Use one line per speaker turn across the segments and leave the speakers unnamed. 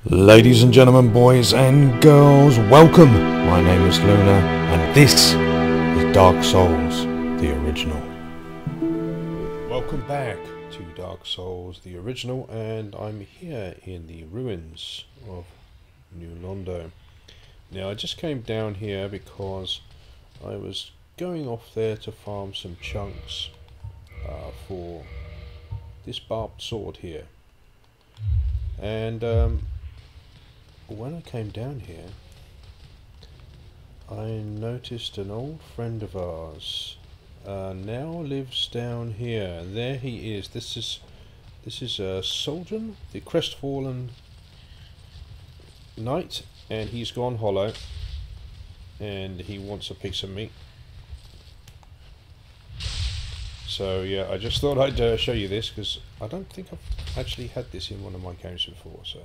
Ladies and gentlemen, boys and girls, welcome! My name is Luna, and this is Dark Souls, the original. Welcome back to Dark Souls, the original, and I'm here in the ruins of New Londo. Now, I just came down here because I was going off there to farm some chunks for this barbed sword here. And when I came down here, I noticed an old friend of ours now lives down here. There he is. This is Soldier, the crestfallen knight, and he's gone hollow, and he wants a piece of meat. So yeah, I just thought I'd show you this because I don't think I've actually had this in one of my games before. So.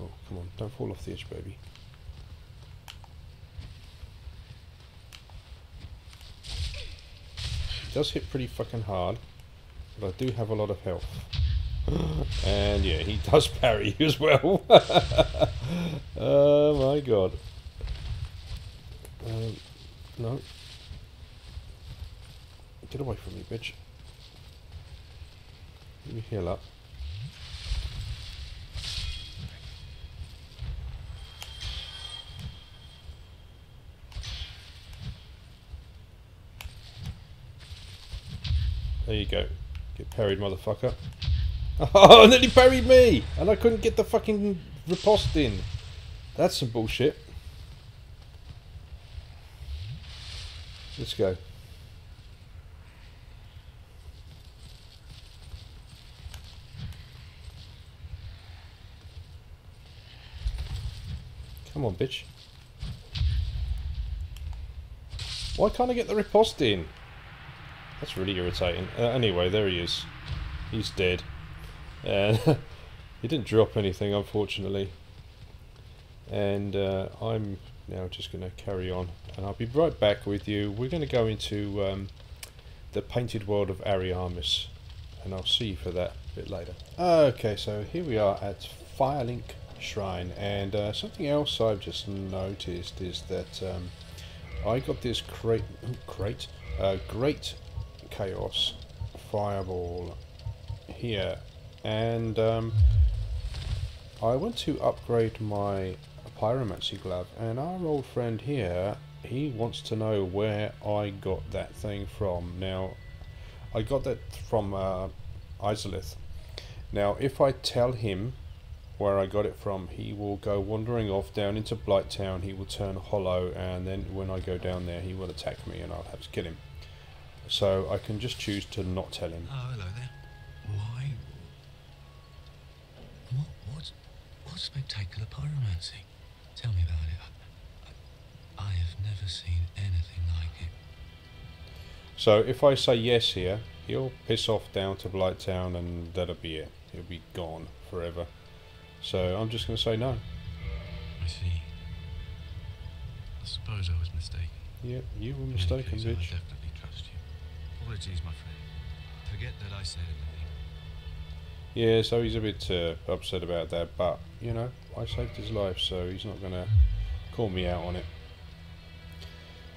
Oh, come on, don't fall off the edge, baby. It does hit pretty fucking hard, but I do have a lot of health. And yeah, he does parry as well. Oh my god. No. Get away from me, bitch. Let me heal up. There you go. Get parried, motherfucker. Oh, and then he parried me! And I couldn't get the fucking riposte in. That's some bullshit. Let's go. Come on, bitch. Why can't I get the riposte in? That's really irritating. Anyway, there he is. He's dead. And he didn't drop anything, unfortunately. And I'm now just going to carry on. And I'll be right back with you. We're going to go into the painted world of Ariamis. And I'll see you for that a bit later. Okay, so here we are at Firelink Shrine. And something else I've just noticed is that I got this great Chaos Fireball here, and I went to upgrade my pyromancy glove, and our old friend here, he wants to know where I got that thing from. Now, I got that from Izalith. Now, if I tell him where I got it from, he will go wandering off down into Blighttown. He will turn hollow, and then when I go down there, he will attack me, and I'll have to kill him. So I can just choose to not tell him.
Oh, hello there. Why? What's spectacular pyromancy? Tell me about it. I have never seen anything like it.
So if I say yes here, he'll piss off down to Blighttown, and that'll be it. He'll be gone forever. So I'm just going to say no.
I see. I suppose I was mistaken.
Yeah, you were mistaken, bitch.
I definitely trust you. Apologies, my friend. Forget that I said anything.
Yeah, so he's a bit upset about that, but, you know, I saved his life, so he's not going to call me out on it.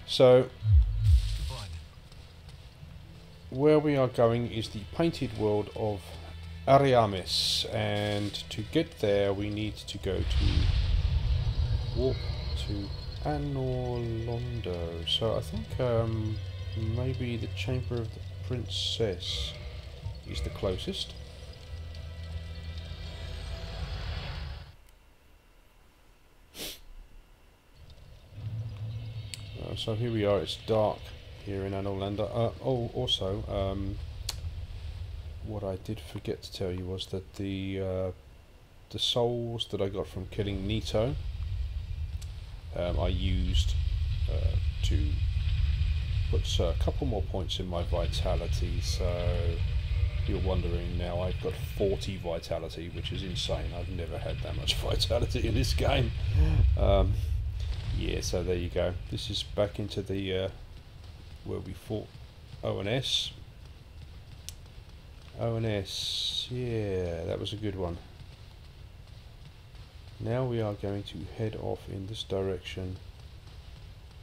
So, where we are going is the painted world of Ariamis, and to get there we need to go to walk to Londo. So I think maybe the Chamber of the Princess is the closest. So here we are. It's dark here in Londo. Oh, also, what I did forget to tell you was that the souls that I got from killing Nito, I used to put a couple more points in my vitality. So you're wondering now, I've got 40 vitality, which is insane. I've never had that much vitality in this game. Yeah, so there you go. This is back into the where we fought ONS. ONS, yeah, that was a good one. Now we are going to head off in this direction,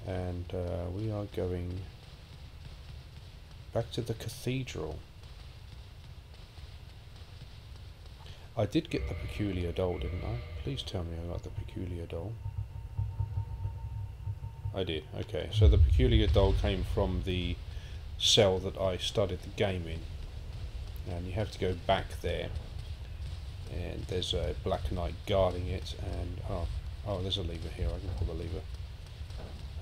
and we are going back to the cathedral. I did get the peculiar doll, didn't I? Please tell me I got the peculiar doll. I did, okay. So the peculiar doll came from the cell that I started the game in. And you have to go back there. And there's a black knight guarding it, and oh, there's a lever here, I can pull the lever.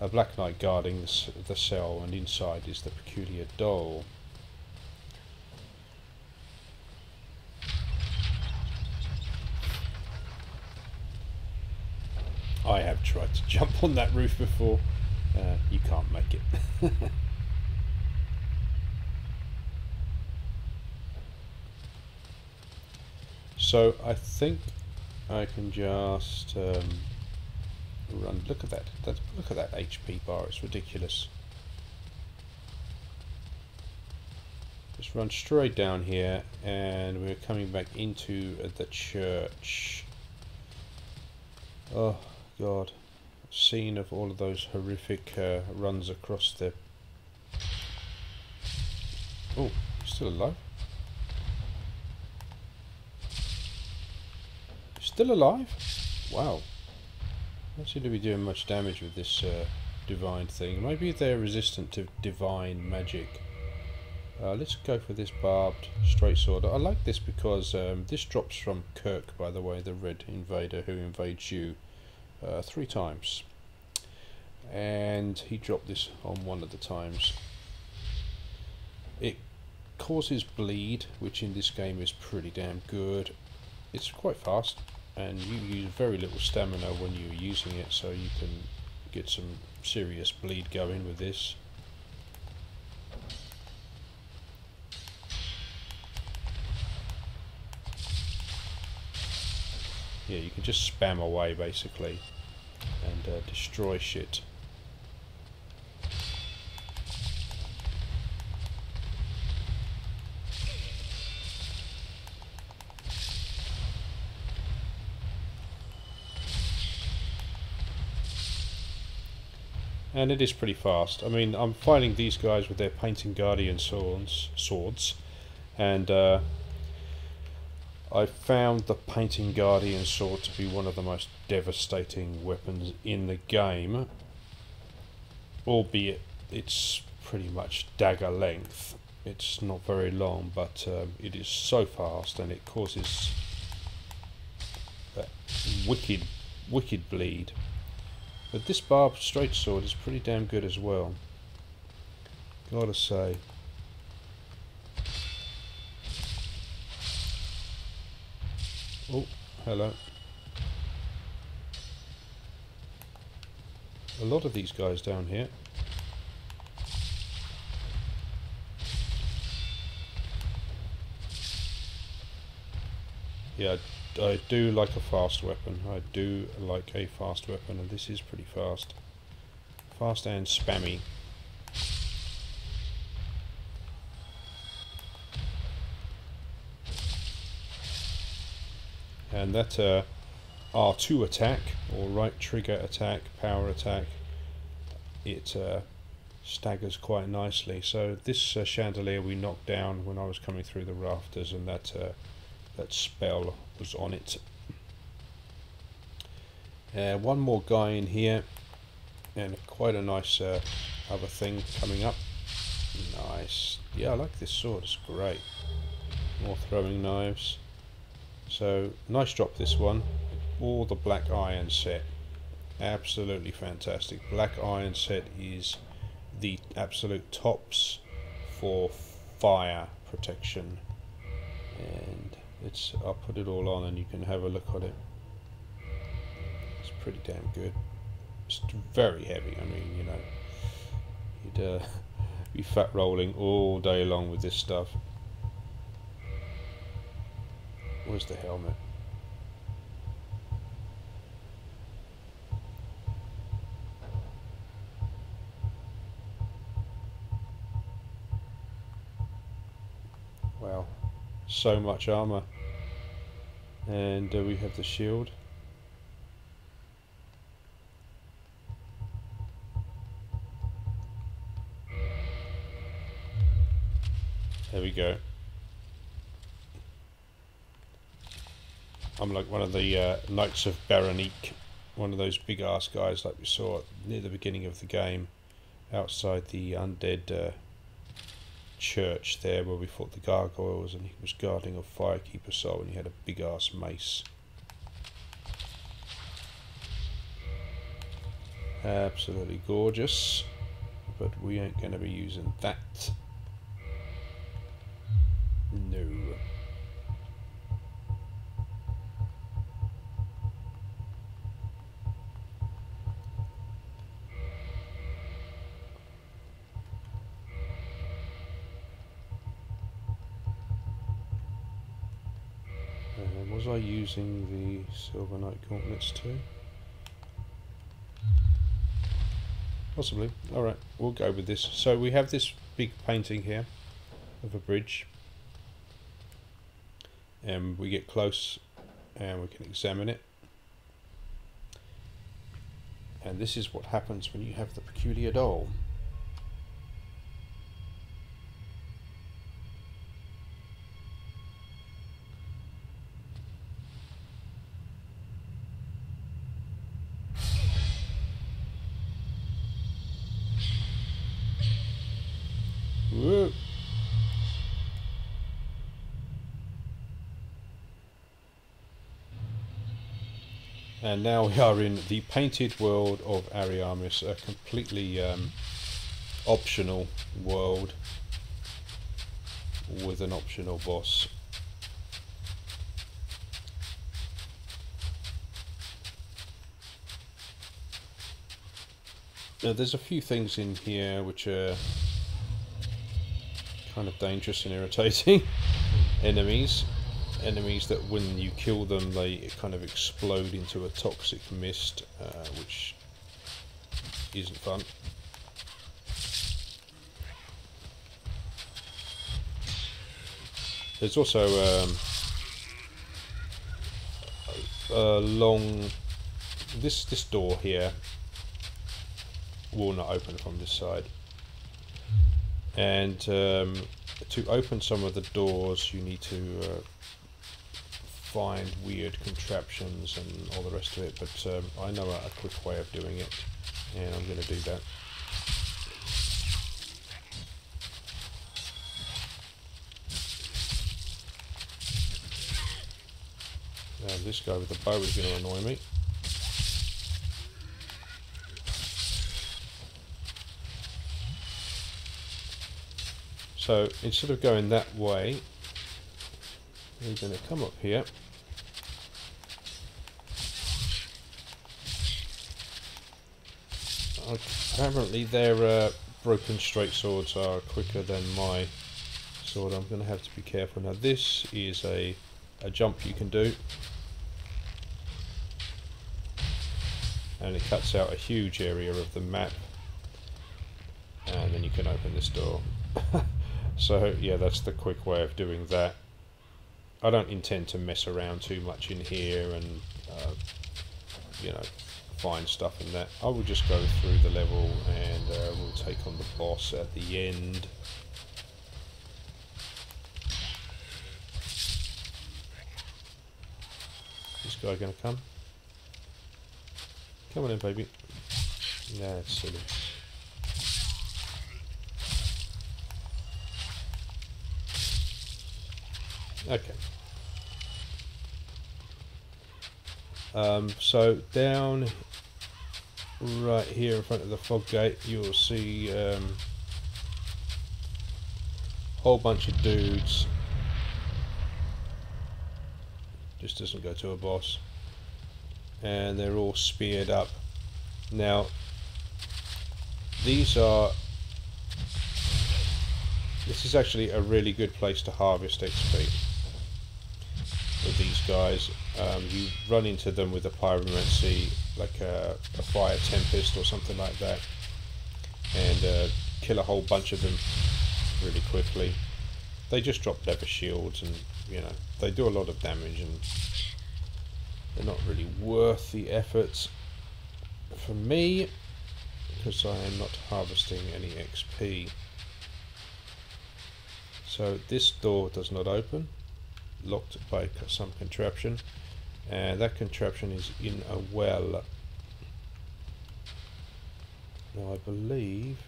A black knight guarding the cell, and inside is the peculiar doll. I have tried to jump on that roof before. You can't make it. So I think I can just run. Look at that. Look at that HP bar. It's ridiculous. Just run straight down here, and we're coming back into the church. Oh God! Scene of all of those horrific runs across the. Oh, still alive? Still alive? Wow. Don't seem to be doing much damage with this divine thing. Maybe they're resistant to divine magic. Let's go for this barbed straight sword. I like this because this drops from Kirk, by the way, the red invader who invades you 3 times. And he dropped this on one of the times. It causes bleed, which in this game is pretty damn good. It's quite fast, and you use very little stamina when you're using it, so you can get some serious bleed going with this. Yeah, you can just spam away basically and destroy shit. And it is pretty fast. I mean, I'm fighting these guys with their painting guardian swords, and I found the painting guardian sword to be one of the most devastating weapons in the game, albeit it's pretty much dagger length. It's not very long, but it is so fast, and it causes that wicked bleed. But this barbed straight sword is pretty damn good as well, gotta say. Oh, hello. A lot of these guys down here. Yeah, I do like a fast weapon. I do like a fast weapon, and this is pretty fast. Fast and spammy. And that R2 attack, or right trigger attack, power attack, it staggers quite nicely. So this chandelier we knocked down when I was coming through the rafters, and that spell was on it. One more guy in here, and quite a nice other thing coming up. Nice. Yeah, I like this sword, it's great. More throwing knives. So, nice drop this one. Or the black iron set. Absolutely fantastic. Black iron set is the absolute tops for fire protection. And I'll put it all on and you can have a look at it. It's pretty damn good. It's very heavy. I mean, you know, you'd be fat rolling all day long with this stuff. Where's the helmet? Well, so much armor. And we have the shield. There we go. I'm like one of the Knights of Berenique, one of those big ass guys like we saw near the beginning of the game, outside the undead church there where we fought the gargoyles, and he was guarding a firekeeper soul and he had a big ass mace. Absolutely gorgeous, but we ain't going to be using that. No. Was I using the Silver Knight gauntlets too? Possibly. Alright, we'll go with this. So we have this big painting here of a bridge. And we get close and we can examine it. And this is what happens when you have the peculiar doll. Whoa. And now we are in the painted world of Ariamis, a completely optional world with an optional boss. Now there's a few things in here which are kind of dangerous and irritating. Enemies that when you kill them they kind of explode into a toxic mist, which isn't fun. There's also a long... This door here will not open from this side. And to open some of the doors you need to find weird contraptions and all the rest of it, but I know a quick way of doing it, and I'm going to do that. This guy with the bow is going to annoy me. So instead of going that way, we're going to come up here. Apparently their broken straight swords are quicker than my sword. I'm going to have to be careful. Now this is a jump you can do, and it cuts out a huge area of the map, and then you can open this door. So yeah, that's the quick way of doing that. I don't intend to mess around too much in here and you know, find stuff in that. I will just go through the level and we'll take on the boss at the end. This guy gonna come? Come on in, baby. Yeah, it's silly. Okay. So down right here in front of the fog gate, you'll see a whole bunch of dudes. Just doesn't go to a boss, and they're all speared up. Now this is actually a really good place to harvest XP with these guys. You run into them with a pyromancy, like a fire tempest or something like that, and kill a whole bunch of them really quickly. They just drop leather shields and you know, they do a lot of damage and they're not really worth the effort for me, because I am not harvesting any XP. So this door does not open, locked by some contraption, and that contraption is in a well. Now I believe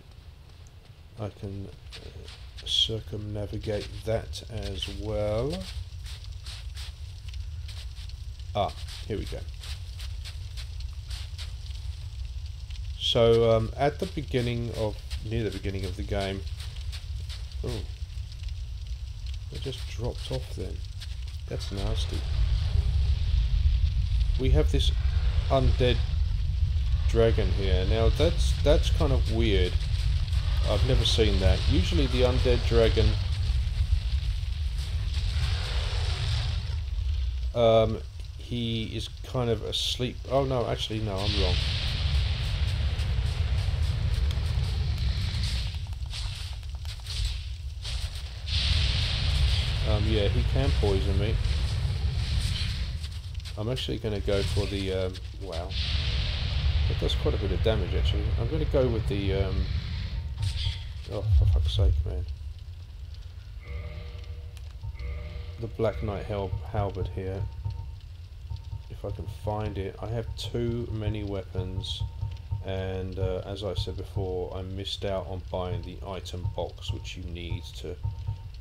I can circumnavigate that as well. Ah, here we go. So at the beginning of, near the beginning of the game, oh, it just dropped off then. That's nasty. We have this undead dragon here. Now that's kind of weird. I've never seen that. Usually the undead dragon he is kind of asleep. Oh no, actually no, I'm wrong. Yeah, he can poison me. I'm actually going to go for the wow, that does quite a bit of damage actually. I'm going to go with the oh, for fuck's sake, man. The Black Knight halberd here. If I can find it. I have too many weapons, and as I said before, I missed out on buying the item box, which you need to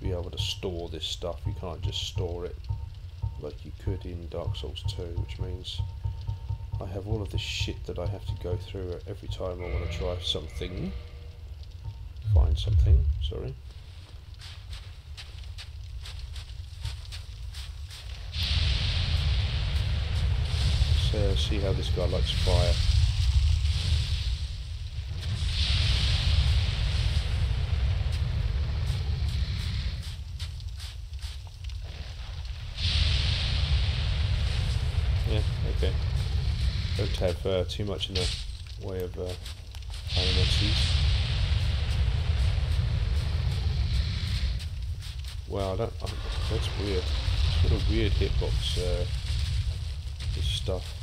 be able to store this stuff. You can't just store it like you could in Dark Souls 2, which means I have all of this shit that I have to go through every time I want to try something. Find something, sorry. Let's see how this guy likes fire. Yeah, okay. Don't have too much in the way of animosities. Wow, that's weird. It's got a weird hitbox, this stuff.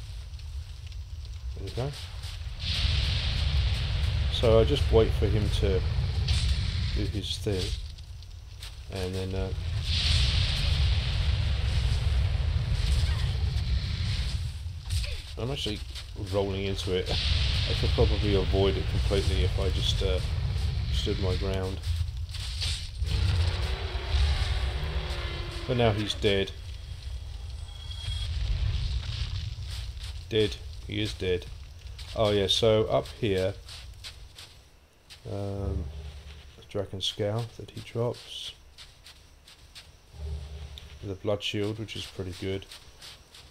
There we go. So I just wait for him to do his thing, and then I'm actually rolling into it. I could probably avoid it completely if I just stood my ground. But now he's dead. Dead. He is dead. Oh yeah, so up here, the dragon scowl that he drops. The blood shield, which is pretty good.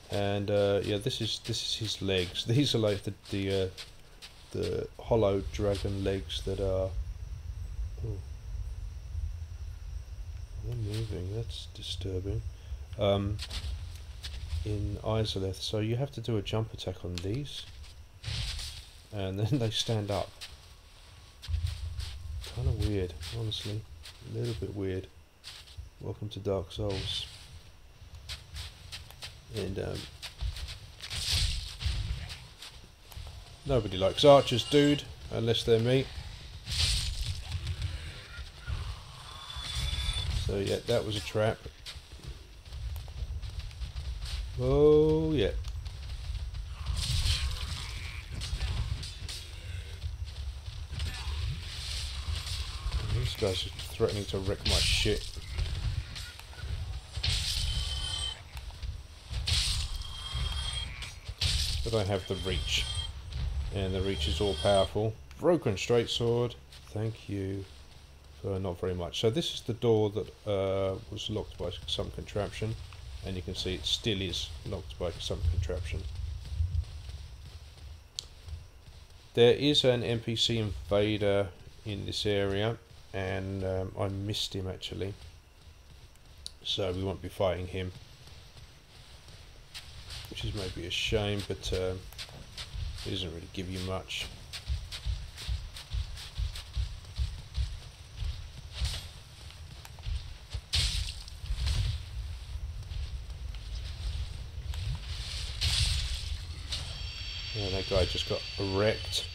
And yeah, this is his legs. These are like the hollow dragon legs that are. Oh, they're moving. That's disturbing. In Izalith, so you have to do a jump attack on these, and then they stand up. Kind of weird, honestly. A little bit weird. Welcome to Dark Souls. And nobody likes archers, dude, unless they're me. So yeah, that was a trap. Oh yeah. This guy's just threatening to wreck my shit. But I have the reach, and the reach is all powerful. Broken straight sword. Thank you for not very much. So this is the door that was locked by some contraption, and you can see it still is locked by some contraption. There is an NPC invader in this area, and I missed him actually, so we won't be fighting him, which is maybe a shame, but he doesn't really give you much. Yeah, that guy just got wrecked.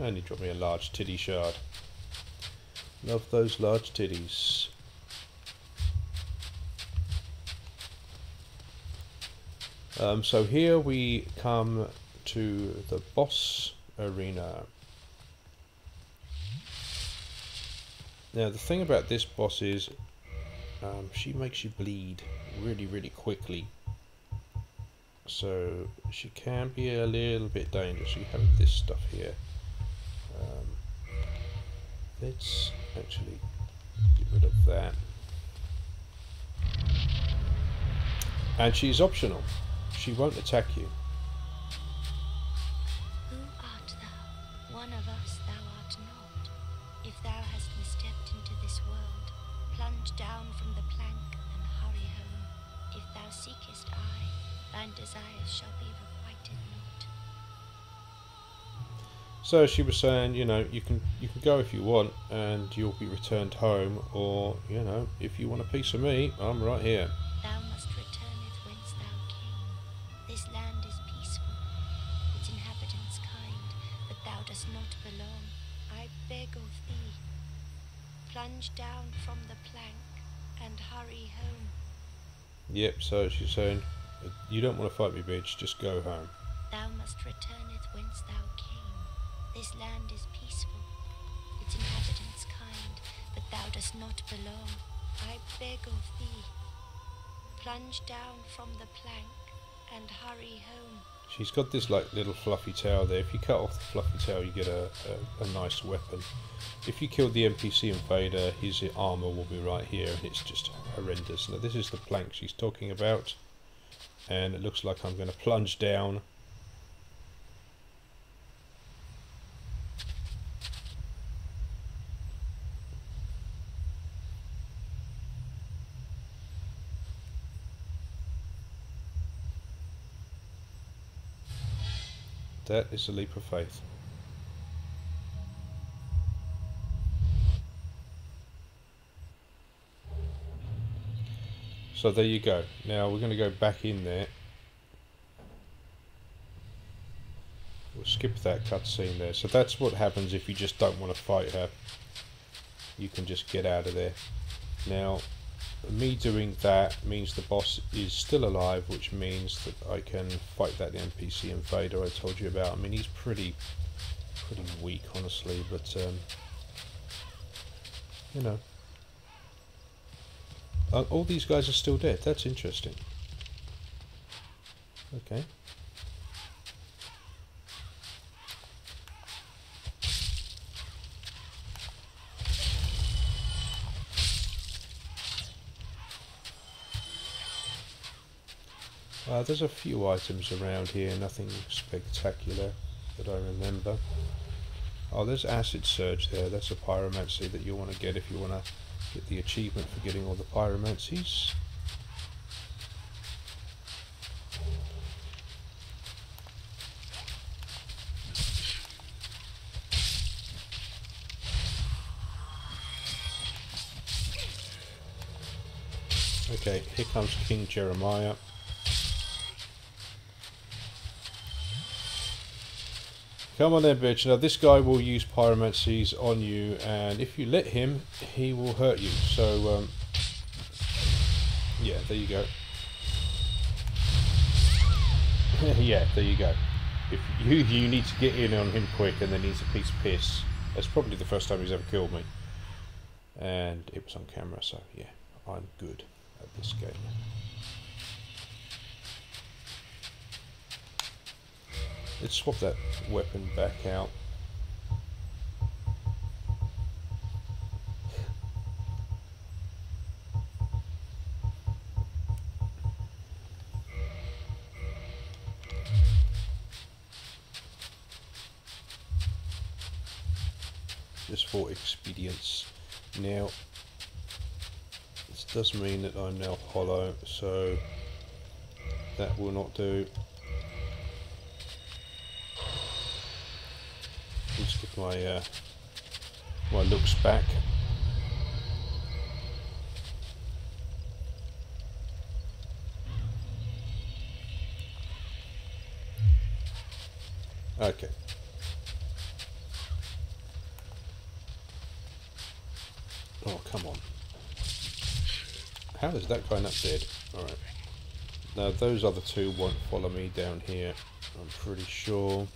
And he dropped me a large titty shard. Love those large titties. So here we come to the boss arena. Now the thing about this boss is she makes you bleed really, really quickly. So she can be a little bit dangerous. You have this stuff here. Let's actually get rid of that. And she's optional. She won't attack you.
Who art thou? One of us thou art not. If thou hast misstepped into this world, plunge down from the plank and hurry home. If thou seekest I, thine desires shall be requited not.
So she was saying, you know, you can go if you want, and you'll be returned home, or you know, if you want a piece of me, I'm right here.
Thou must returneth whence thou came. This land is peaceful, its inhabitants kind, but thou dost not belong. I beg of thee, plunge down from the plank and hurry home.
Yep. So she's saying, you don't want to fight me, bitch. Just go home.
Thou must returneth whence thou came. This land is peaceful, its inhabitants kind, but thou dost not belong. I beg of thee, plunge down from the plank and hurry home.
She's got this like little fluffy tail there. If you cut off the fluffy tail, you get a nice weapon. If you kill the NPC invader, his armor will be right here, and it's just horrendous. Now this is the plank she's talking about, and it looks like I'm going to plunge down. That is a leap of faith. So there you go. Now we're going to go back in there. We'll skip that cutscene there. So that's what happens if you just don't want to fight her. You can just get out of there. Now, me doing that means the boss is still alive, which means that I can fight that NPC invader I told you about. I mean, he's pretty weak, honestly, but you know, all these guys are still dead. That's interesting. Okay. There's a few items around here, nothing spectacular that I remember. Oh, there's Acid Surge there. That's a pyromancy that you want to get if you want to get the achievement for getting all the pyromancies. Okay, here comes King Jeremiah. Come on then, bitch. Now this guy will use pyromancies on you, and if you let him, he will hurt you. So, yeah, there you go. Yeah, there you go. If you need to get in on him quick, and then he's a piece of piss. That's probably the first time he's ever killed me. And it was on camera, so yeah, I'm good at this game. Let's swap that weapon back out. Just for expedience. Now, this does mean that I'm now hollow, so that will not do. Let's get my my looks back. Okay. Oh, come on. How is that guy not dead? Alright. Now, those other two won't follow me down here, I'm pretty sure.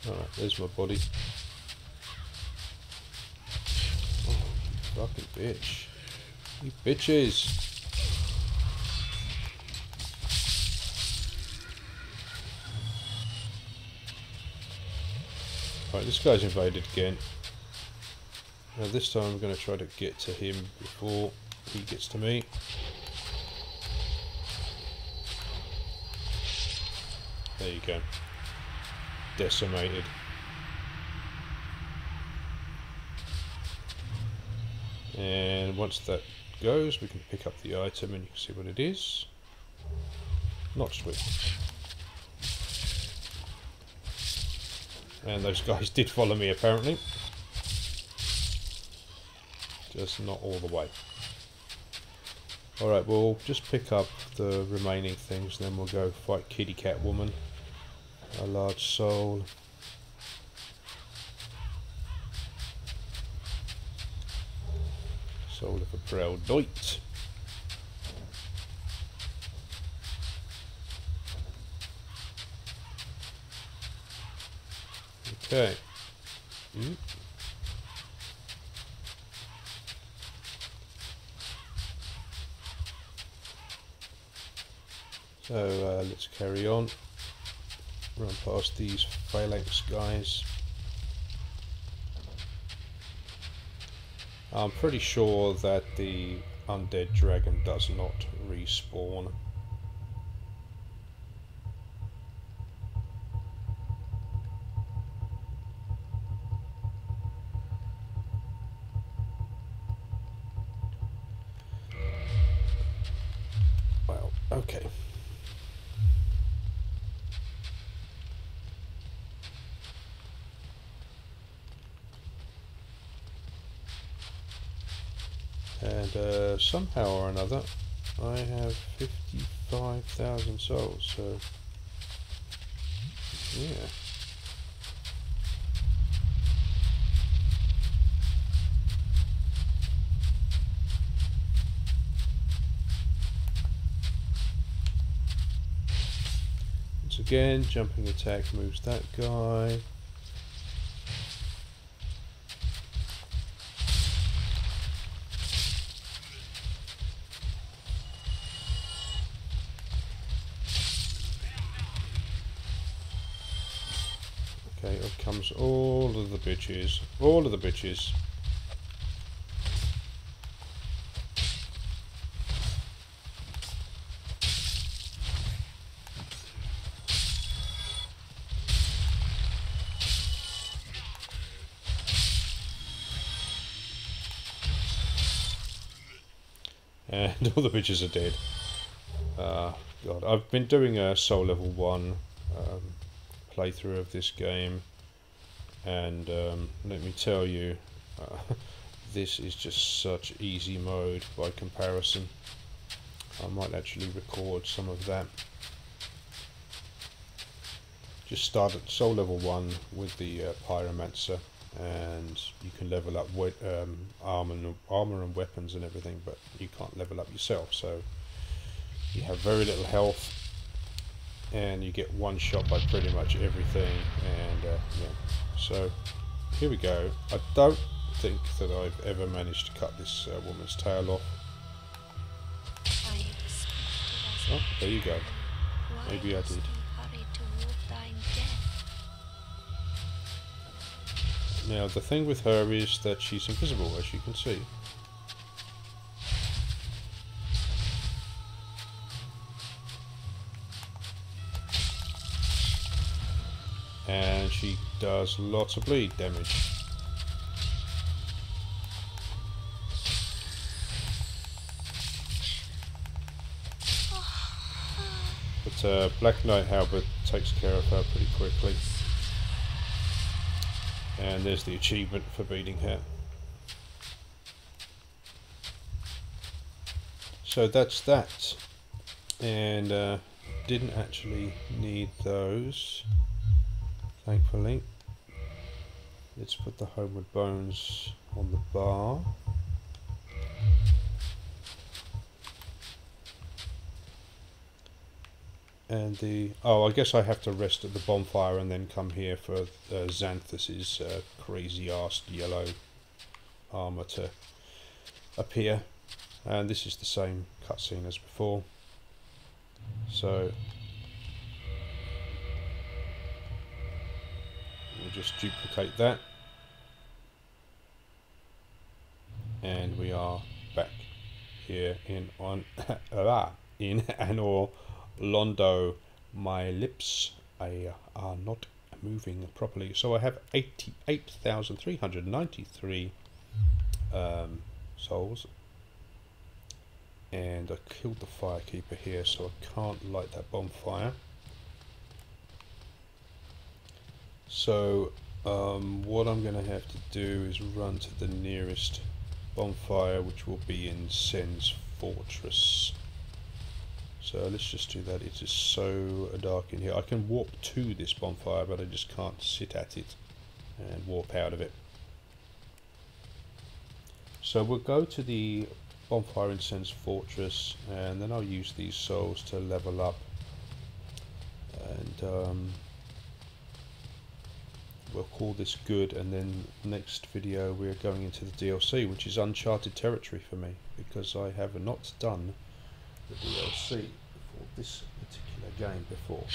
Alright, there's my body. Oh, you fucking bitch. You bitches! Right, this guy's invaded again. Now this time I'm going to try to get to him before he gets to me. There you go. Decimated. And once that goes, we can pick up the item and you can see what it is. Not sweet. And those guys did follow me apparently. Just not all the way. Alright, we'll just pick up the remaining things, then we'll go fight Kitty Cat Woman. A large soul. Soul of a proud knight. Okay. So let's carry on. Run past these phalanx guys. I'm pretty sure that the undead dragon does not respawn. Well, okay. And somehow or another, I have 55,000 souls, so yeah. Once again, jumping attack moves that guy. Okay, up comes all of the bitches. All of the bitches. And all the bitches are dead. God, I've been doing a soul level 1 playthrough of this game, and let me tell you, this is just such easy mode by comparison. I might actually record some of that. Just start at soul level 1 with the pyromancer, and you can level up armor and weapons and everything, but you can't level up yourself, so you have very little health. And you get one shot by pretty much everything, and yeah. So here we go. I don't think that I've ever managed to cut this woman's tail off. Oh, there you go. Maybe I did. Now the thing with her is that she's invisible, as you can see. And she does lots of bleed damage. But Black Knight Halberd takes care of her pretty quickly. And there's the achievement for beating her. So that's that. And didn't actually need those, thankfully. Let's put the homeward bones on the bar. And the... oh, I guess I have to rest at the bonfire and then come here for Xanthus's crazy ass yellow armor to appear. And this is the same cutscene as before. So we'll just duplicate that. And we are back here in in Anor Londo. My lips are not moving properly. So I have 88,393 souls. And I killed the firekeeper here, so I can't light that bonfire. So what I'm going to have to do is run to the nearest bonfire, which will be in Sen's fortress. So let's just do that. It is so dark in here. I can warp to this bonfire, but I just can't sit at it and warp out of it. So we'll go to the bonfire in Sen's fortress, and then I'll use these souls to level up, and we'll call this good. And then next video we're going into the DLC, which is uncharted territory for me, because I have not done the DLC for this particular game before.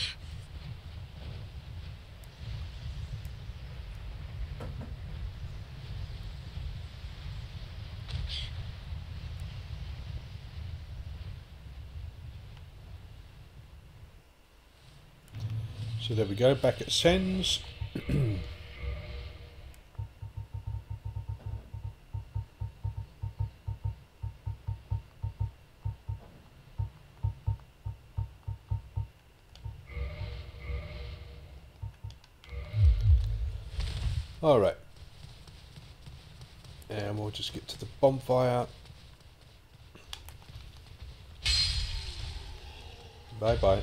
So there we go, back at Sen's. Alright. And we'll just get to the bonfire. Bye bye.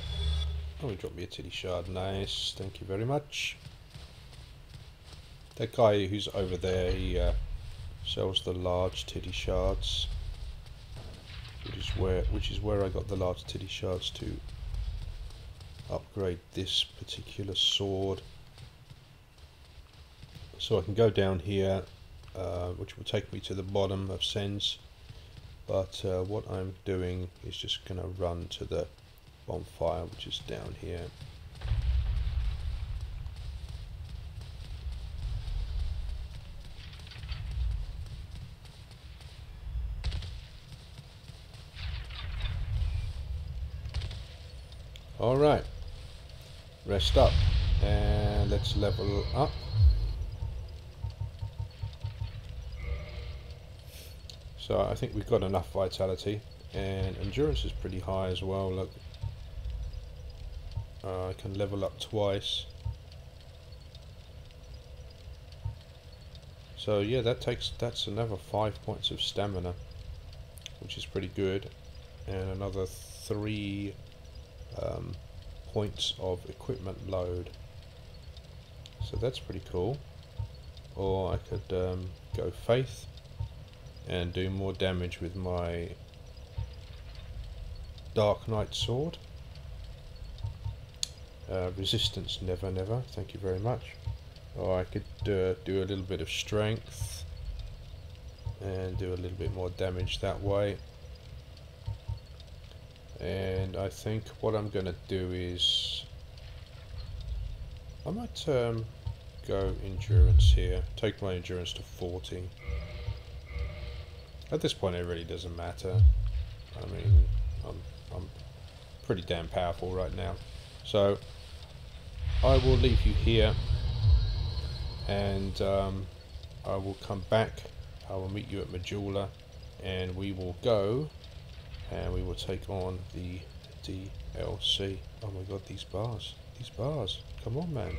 Oh, he dropped me a titty shard. Nice, thank you very much. That guy who's over there, he sells the large titty shards, which is where I got the large titty shards to upgrade this particular sword. So I can go down here, which will take me to the bottom of Sen's. But what I'm doing is just going to run to the bonfire, which is down here. Alright, rest up and let's level up. So I think we've got enough vitality, and endurance is pretty high as well. Look, I can level up twice. So yeah, that's another 5 points of stamina, which is pretty good, and another 3 points of equipment load. So that's pretty cool. Or I could go faith and do more damage with my Dark Knight sword. Resistance, never, never. Thank you very much. Or I could do a little bit of strength and do a little bit more damage that way. And I think what I'm going to do is I might go endurance here. Take my endurance to 40. At this point, it really doesn't matter. I mean, I'm pretty damn powerful right now. So I will leave you here, and I will come back. I will meet you at Majula, and we will go and we will take on the DLC. Oh my god, these bars, come on, man.